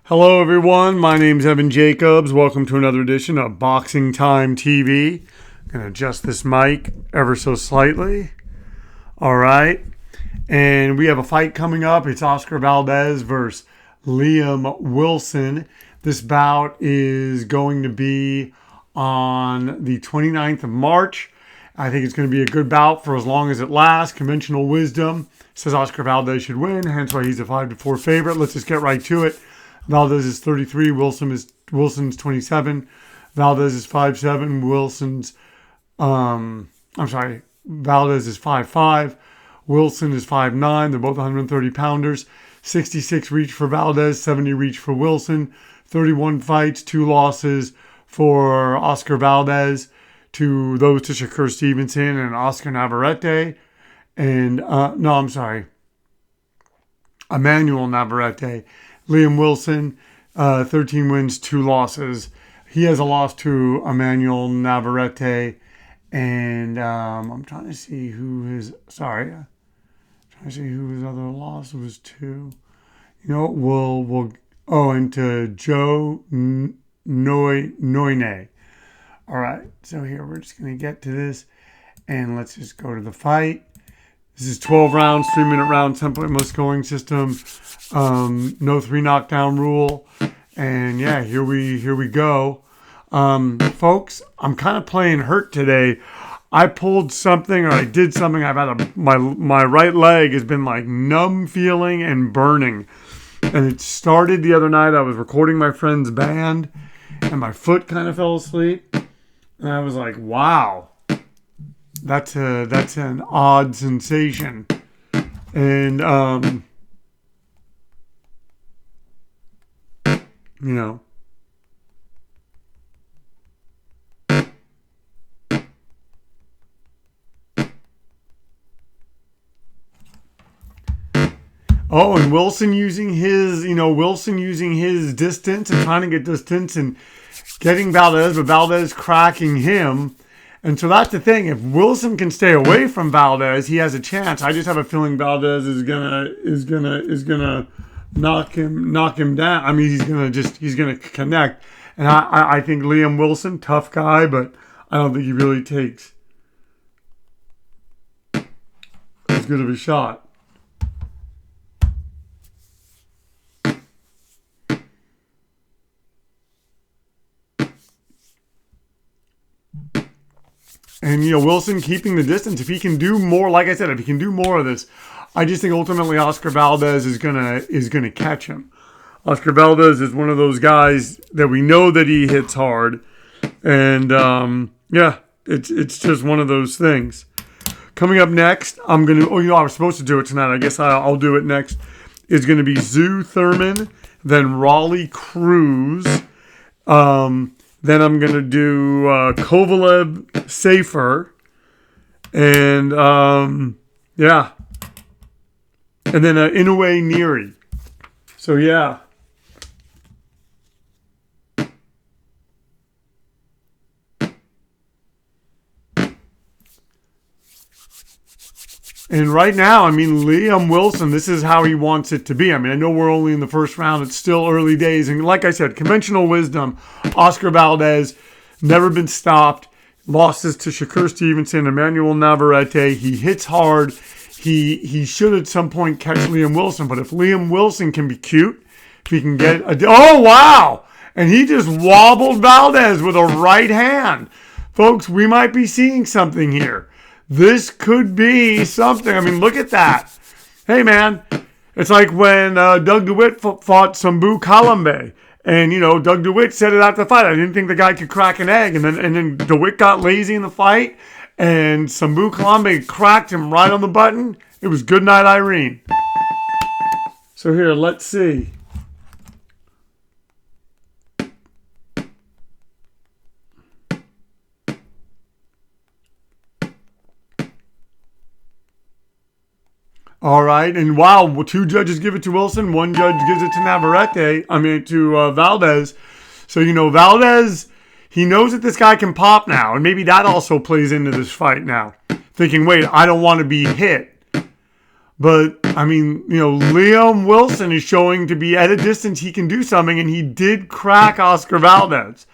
Hello everyone, my name's Evan Jacobs. Welcome to another edition of Boxing Time TV. I'm going to adjust this mic ever so slightly. All right. And we have a fight coming up. It's Oscar Valdez versus Liam Wilson. This bout is going to be on the 29th of March. I think it's going to be a good bout for as long as it lasts. Conventional wisdom says Oscar Valdez should win, hence why he's a 5-4 favorite. Let's just get right to it. Valdez is 33. Wilson's 27. Valdez is 5'7". Valdez is 5'5". Wilson is 5'9". They're both 130 pounders. 66 reach for Valdez, 70 reach for Wilson. 31 fights, 2 losses for Oscar Valdez, to those to Shakur Stevenson and Oscar Navarrete. And, Emanuel Navarrete. Liam Wilson, 13 wins, 2 losses. He has a loss to Emanuel Navarrete. And I'm trying to see who his other loss was to. And to Joe Noine. All right, so here we're just going to get to this. And let's just go to the fight. This is 12 rounds, 3-minute round template, most scoring system. No 3 knockdown rule. And yeah, here we go. Folks, I'm kind of playing hurt today. I pulled something, or I did something. I've had my right leg has been like numb feeling and burning. And it started the other night. I was recording my friend's band and my foot kind of fell asleep. And I was like, wow. That's an odd sensation. And Oh, and Wilson using his distance and trying to get distance and getting Valdez, but Valdez cracking him. And so that's the thing. If Wilson can stay away from Valdez, he has a chance. I just have a feeling Valdez is gonna knock him down. I mean, he's gonna connect. And I think Liam Wilson, tough guy, but I don't think he really takes as good of a shot. And, Wilson keeping the distance. If he can do more, like I said, if he can do more of this, I just think ultimately Oscar Valdez is gonna catch him. Oscar Valdez is one of those guys that we know that he hits hard. And, it's just one of those things. Coming up next, I was supposed to do it tonight. I guess I'll do it next. It's going to be Zoo Thurman, then Raleigh Cruz. Then I'm going to do Kovalev Safer. And, And then Inoue Neary. So, yeah. And right now, Liam Wilson, this is how he wants it to be. I know we're only in the first round. It's still early days. And like I said, conventional wisdom, Oscar Valdez, never been stopped. Losses to Shakur Stevenson, Emanuel Navarrete. He hits hard. He should at some point catch Liam Wilson. But if Liam Wilson can be cute, if he can get oh, wow! And he just wobbled Valdez with a right hand. Folks, we might be seeing something here. This could be something. Look at that. Hey, man, it's like when Doug DeWitt fought Sambu Kalambe. And, Doug DeWitt said it after the fight. I didn't think the guy could crack an egg. And then DeWitt got lazy in the fight. And Sambu Kalambe cracked him right on the button. It was good night, Irene. So here, let's see. All right, and wow, 2 judges give it to Wilson, 1 judge gives it to Valdez. So, Valdez, he knows that this guy can pop now, and maybe that also plays into this fight now. Thinking, wait, I don't want to be hit. But I mean, Liam Wilson is showing to be at a distance he can do something, and he did crack Oscar Valdez.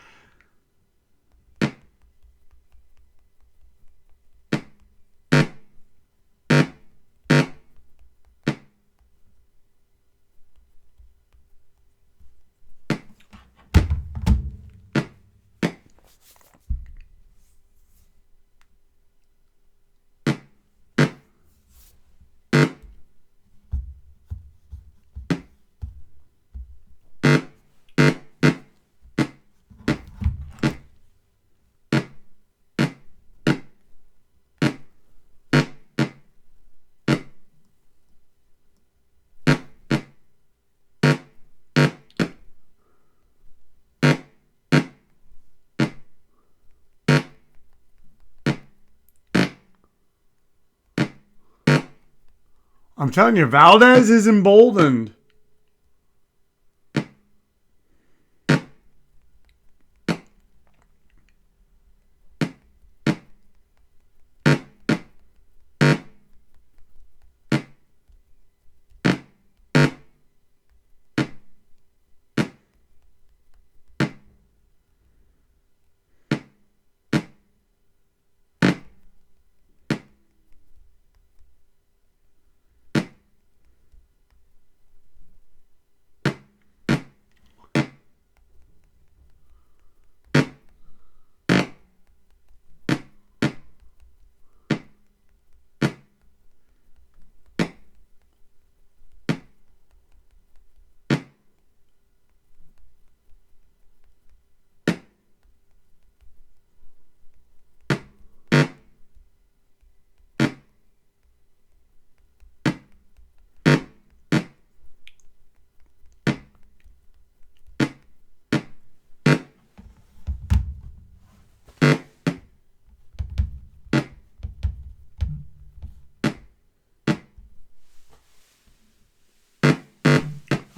I'm telling you, Valdez is emboldened.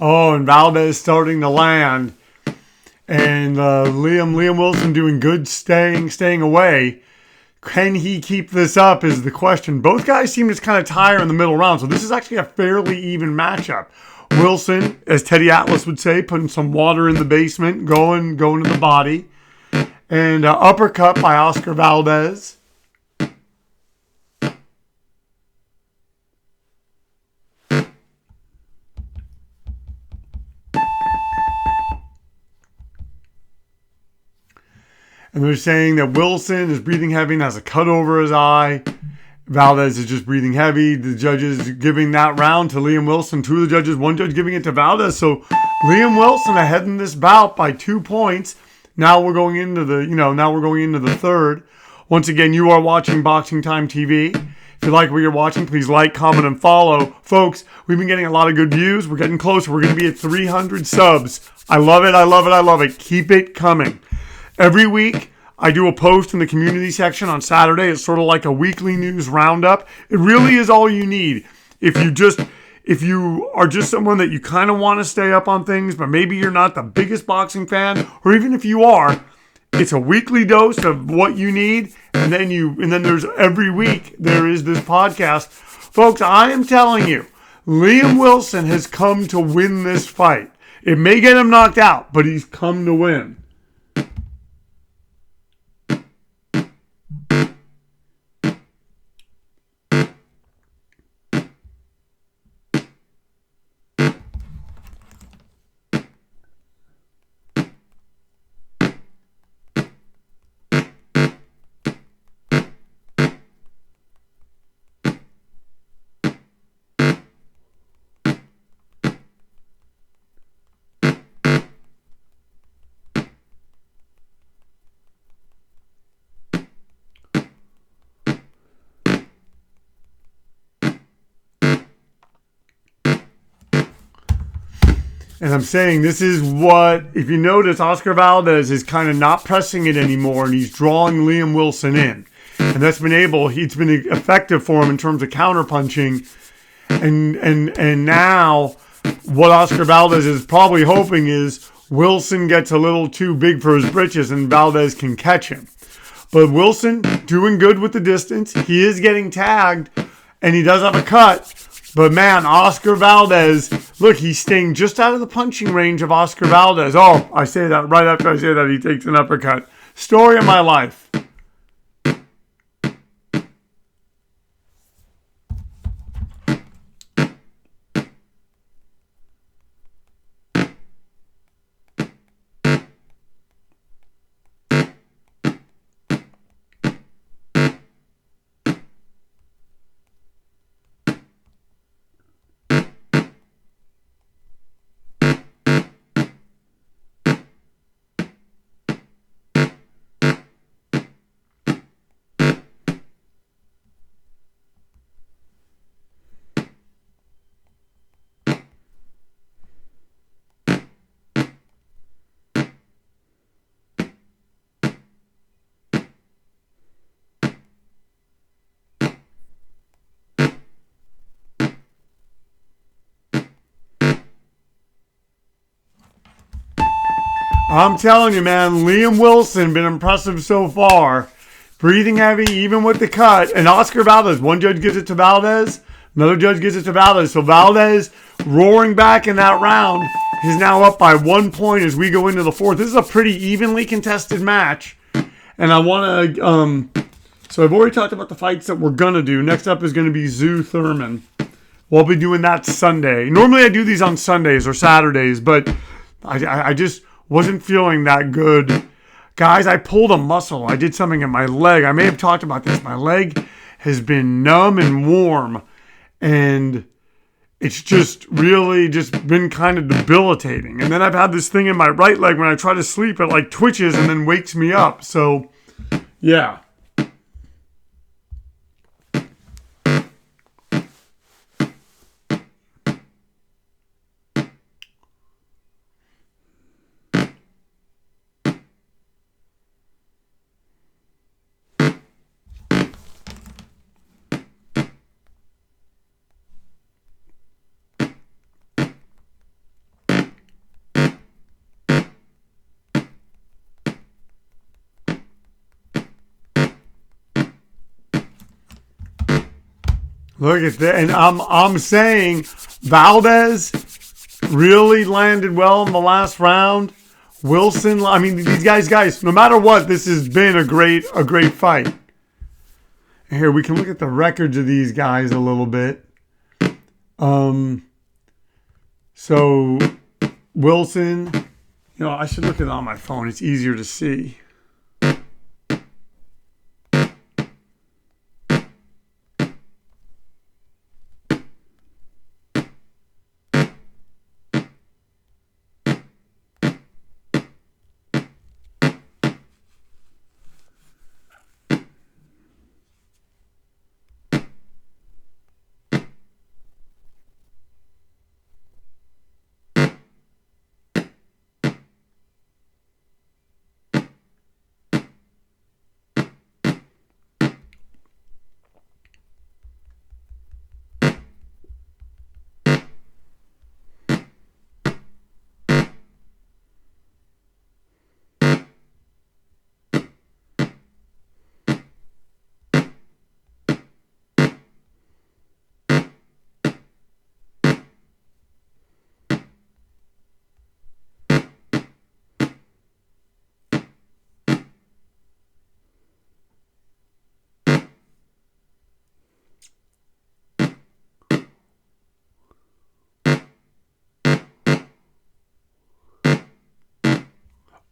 Oh, and Valdez starting to land. And Liam Wilson doing good staying away. Can he keep this up is the question. Both guys seem to kind of tire in the middle round, so this is actually a fairly even matchup. Wilson, as Teddy Atlas would say, putting some water in the basement, going to the body. And uppercut by Oscar Valdez. And they're saying that Wilson is breathing heavy and has a cut over his eye. Valdez is just breathing heavy. The judges giving that round to Liam Wilson. Two of the judges, one judge giving it to Valdez. So Liam Wilson ahead in this bout by 2 points. Now we're going into the third. Once again, you are watching Boxing Time TV. If you like what you're watching, please like, comment, and follow. Folks, we've been getting a lot of good views. We're getting closer. We're going to be at 300 subs. I love it. I love it. I love it. Keep it coming. Every week, I do a post in the community section on Saturday. It's sort of like a weekly news roundup. It really is all you need. If you are just someone that you kind of want to stay up on things, but maybe you're not the biggest boxing fan, or even if you are, it's a weekly dose of what you need. And then there's every week there is this podcast. Folks, I am telling you, Liam Wilson has come to win this fight. It may get him knocked out, but he's come to win. And I'm saying this is what, if you notice, Oscar Valdez is kind of not pressing it anymore, and he's drawing Liam Wilson in. And it's been effective for him in terms of counterpunching. And now what Oscar Valdez is probably hoping is Wilson gets a little too big for his britches and Valdez can catch him. But Wilson doing good with the distance. He is getting tagged, and he does have a cut. But man, Oscar Valdez, look, he's staying just out of the punching range of Oscar Valdez. Oh, I say that right after I say that, he takes an uppercut. Story of my life. I'm telling you, man, Liam Wilson been impressive so far. Breathing heavy, even with the cut. And Oscar Valdez, one judge gives it to Valdez, another judge gives it to Valdez. So Valdez roaring back in that round is now up by 1 point as we go into the fourth. This is a pretty evenly contested match. And I want to, so I've already talked about the fights that we're going to do. Next up is going to be Zoo Thurman. We'll be doing that Sunday. Normally I do these on Sundays or Saturdays, but I just wasn't feeling that good. Guys, I pulled a muscle. I did something in my leg. I may have talked about this. My leg has been numb and warm, and it's just really just been kind of debilitating. And then I've had this thing in my right leg when I try to sleep, it like twitches and then wakes me up. So, yeah. Look at that, and I'm saying Valdez really landed well in the last round. Wilson, I mean, these guys, no matter what, this has been a great fight. And here we can look at the records of these guys a little bit. So Wilson, I should look at it on my phone. It's easier to see.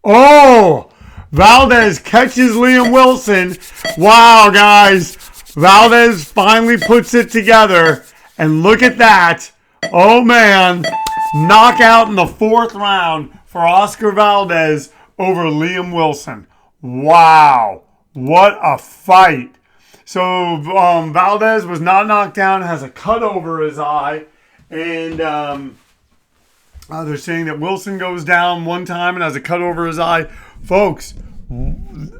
Oh, Valdez catches Liam Wilson. Wow, guys. Valdez finally puts it together. And look at that. Oh, man. Knockout in the fourth round for Oscar Valdez over Liam Wilson. Wow. What a fight. So Valdez was not knocked down, has a cut over his eye. And they're saying that Wilson goes down one time and has a cut over his eye. Folks,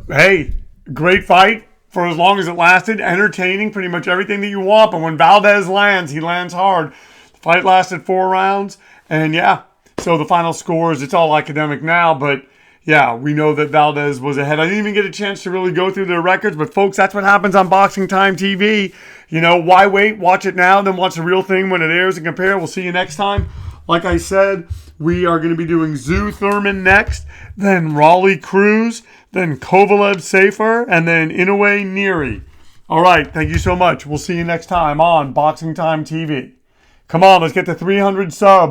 hey, great fight for as long as it lasted. Entertaining, pretty much everything that you want. But when Valdez lands, he lands hard. The fight lasted 4 rounds. And yeah, so the final scores, it's all academic now. But yeah, we know that Valdez was ahead. I didn't even get a chance to really go through their records, but folks, that's what happens on Boxing Time TV. You know, why wait? Watch it now, then watch the real thing when it airs and compare. We'll see you next time. Like I said, we are going to be doing Zoo Thurman next, then Raleigh Cruz, then Kovalev Safer, and then Inoue Neary. All right, thank you so much. We'll see you next time on Boxing Time TV. Come on, let's get to 300 subs.